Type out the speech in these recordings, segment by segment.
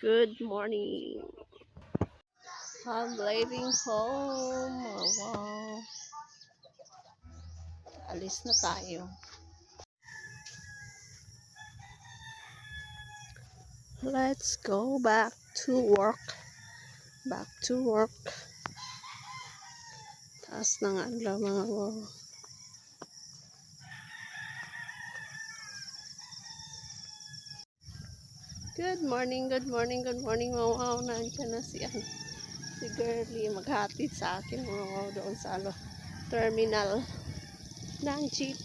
Good morning. I'm leaving home. Oh, wow. Alis na tayo. Let's go back to work. Back to work. Taas ng adlaw mga wow. Good morning, good morning, good morning mga wow. Nandiyan na si Girlie maghatid sa akin mga wow doon sa terminal ng jeep.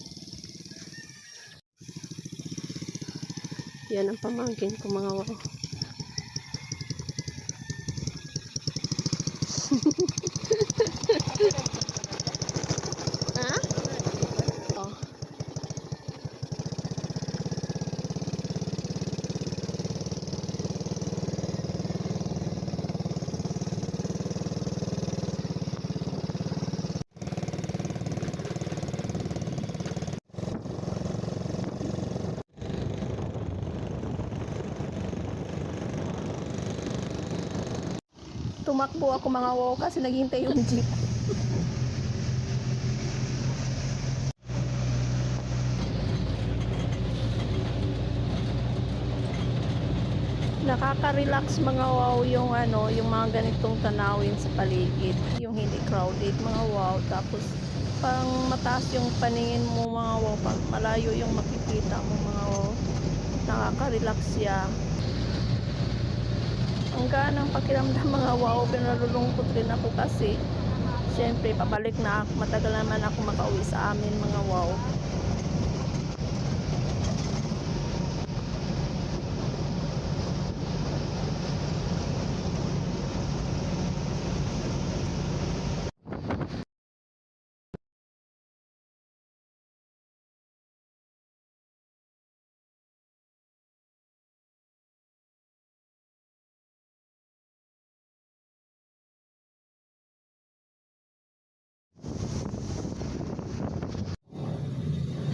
Yan ang pamangkin ko mga wow. Ha? Oh. Tumakbo ako mga wow kasi naghintay yung jeep. Nakaka-relax mga wow yung yung mga ganitong tanawin sa paligid, yung hindi crowded mga wow, tapos pang mataas yung paningin mo mga wow, pag malayo yung makikita mo mga wow, nakaka-relax siya. Ang ganang pakiramdam mga wow, pinalulungkot rin ako kasi syempre pabalik na ako, matagal naman ako makauwi sa amin mga wow.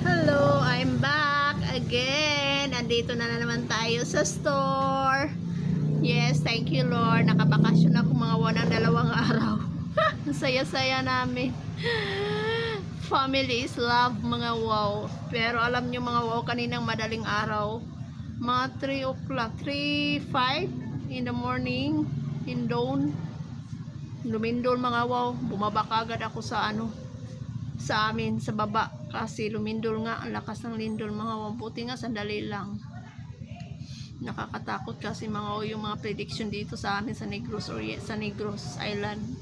Hello, I'm back again. Andito na naman tayo sa store. Yes, thank you Lord. Nakabakasyon ako mga ng 2 araw. Ang saya-saya namin. Family is love mga wow. Pero alam nyo mga wow, kaninang madaling araw, mga 3 o'clock, 3:05 in the morning, in dawn, lumindol mga wow. Bumaba kagad ako sa sa amin sa baba kasi lumindol nga, ang lakas ng lindol mga wow. Buti nga sandali lang. Nakakatakot kasi yung mga prediction dito sa amin sa Negros or sa Negros Island.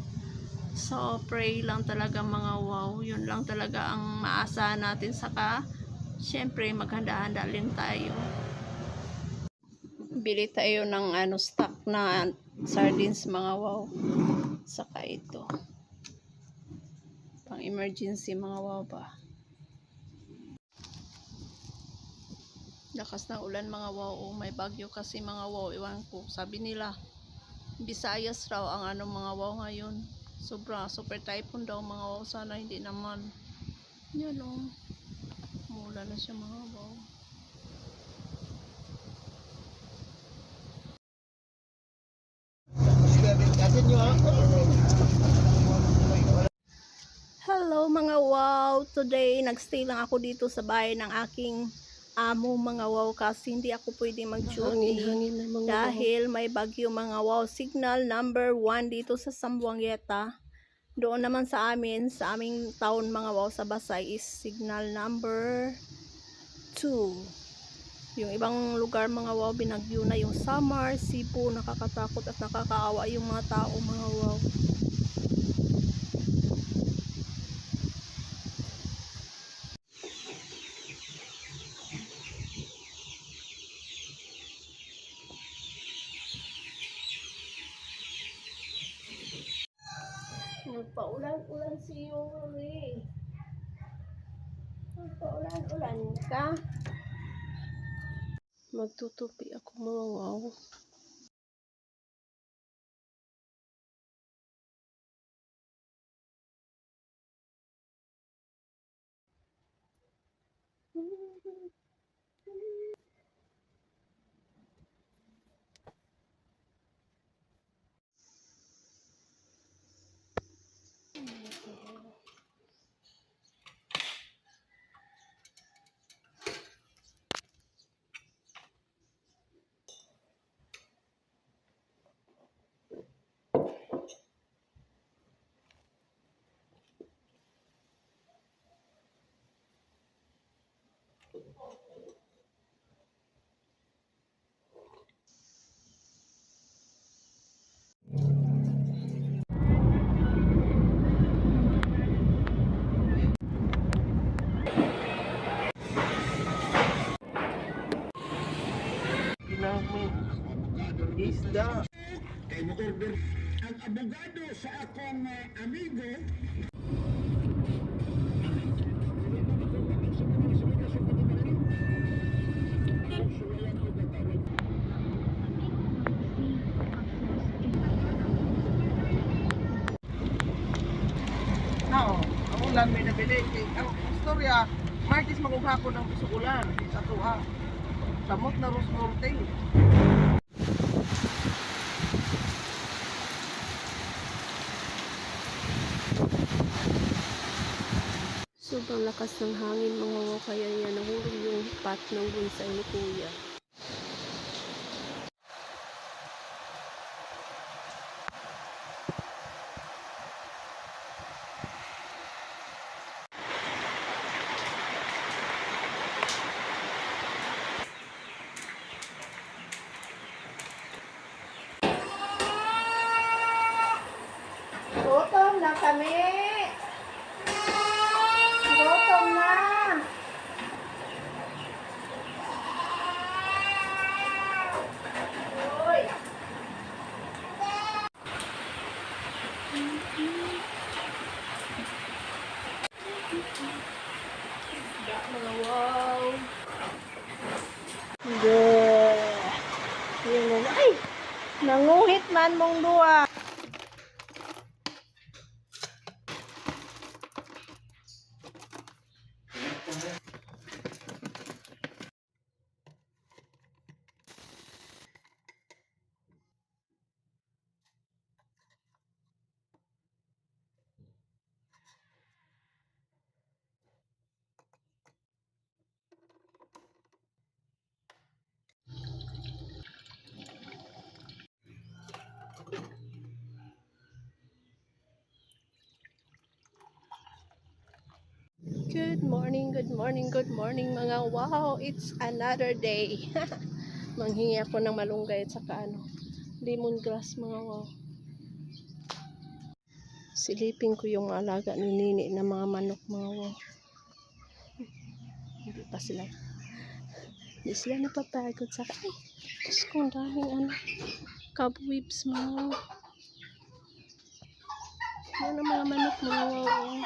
So pray lang talaga mga wow, yun lang talaga ang maasahan natin. Saka syempre maghanda-handa din tayo, bili tayo ng stock na sardines mga wow. Saka ito pang emergency mga wow ba. Lakas ng ulan mga wow, may bagyo kasi mga wow, iwan ko, sabi nila Visayas raw ang mga wow ngayon, super typhoon daw mga wow. Sana hindi naman. Yan mula na siya mga wow. Hello mga wow, today nagstay lang ako dito sa bahay ng aking amo mga wow kasi hindi ako pwede mag-duty dahil may bagyo mga wow. Signal number 1 dito sa Sambuangueta. Doon naman sa aming town mga wow sa Basay is signal number 2. Yung ibang lugar mga wow binagyo na, yung Samar, Cebu, nakakatakot at nakakaawa yung mga tao mga wow. Nagpaulan-ulan si Yuri. Nagpaulan-ulan ka. Magtutupi ako mga wow. Isda. Kay mo-order ang abogado sa akong amigo. Nao, ang ulan may nabili. Ang istorya, Martis magugha ko ng ulan sa tuwa. Samot na Ros Norte. Sobrang lakas ng hangin mga wow, kaya yan nahulog yung pot ng bonsai ni Kuya. Gutom na kami! Gutom na! Uy! Isda mga wow! Yun, ay! Nanguhit man mong duwa! Good morning, good morning, good morning mga wow! It's another day. Manghingi ako ng malunggay at saka lemongrass mga wow. Silipin ko yung alaga ni Nini na mga manok mga wow. Hindi sila napapagod saka ay, Diyos ko, ang daming cobwebs mga wow. Yan ang mga manok mga wow.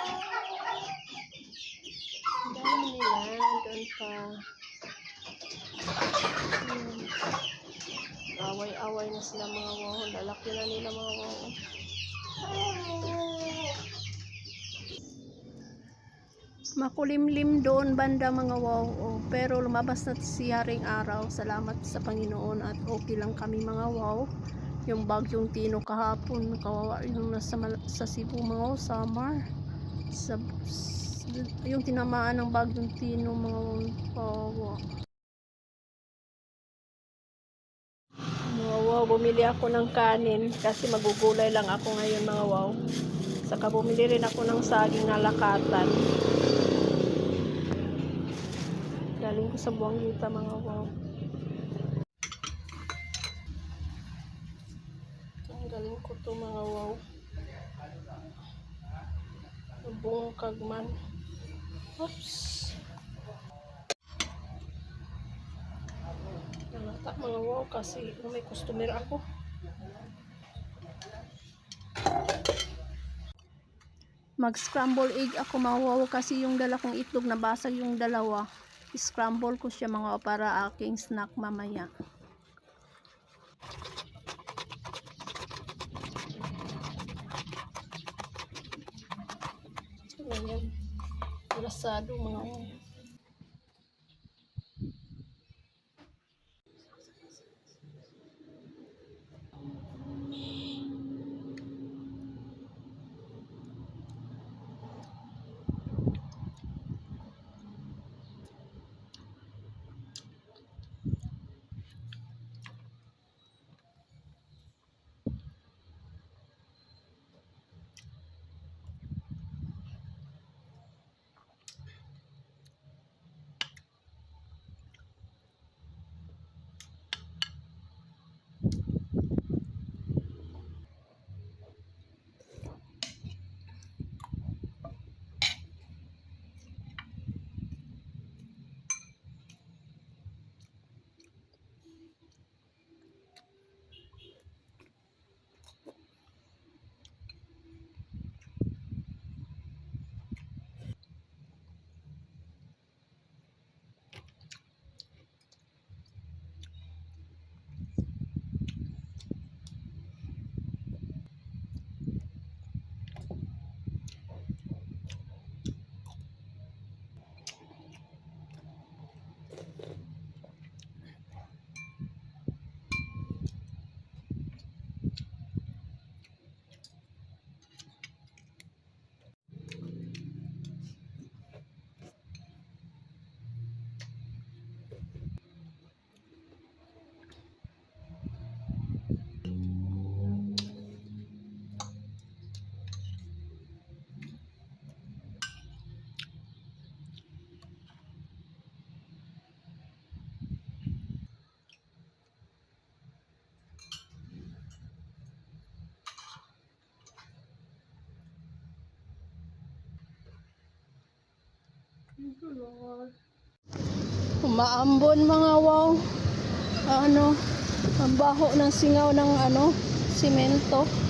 Ang dami nila doon pa. Away-away na sila mga wow. Lalaki na nila mga wow. Makulimlim doon banda mga wow. Oh, pero lumabas na si Haring Araw. Salamat sa Panginoon at okay lang kami mga wow. Yung bagyong Tino kahapon, kawawa yung nasa sa Cebu mga wow, Samar. Yung tinamaan ng bagyong Tino mga wow. Mga wow, bumili ako ng kanin kasi magugulay lang ako ngayon mga wow. Saka bumili rin ako ng saging na lakatan. Galing ko sa Buanguita mga wow. Ang galing ko to mga wow. Bungkag man. Oops. Nalata mga wow kasi may customer ako. Mag-scramble egg ako mga wow kasi yung dala kong itlog nabasag yung dalawa. Scramble ko siya mga wow para aking snack mamaya. Ganyan. Lasado mga wow. Umaambon mga wow. Ano, ang baho ng singaw ng ano, simento.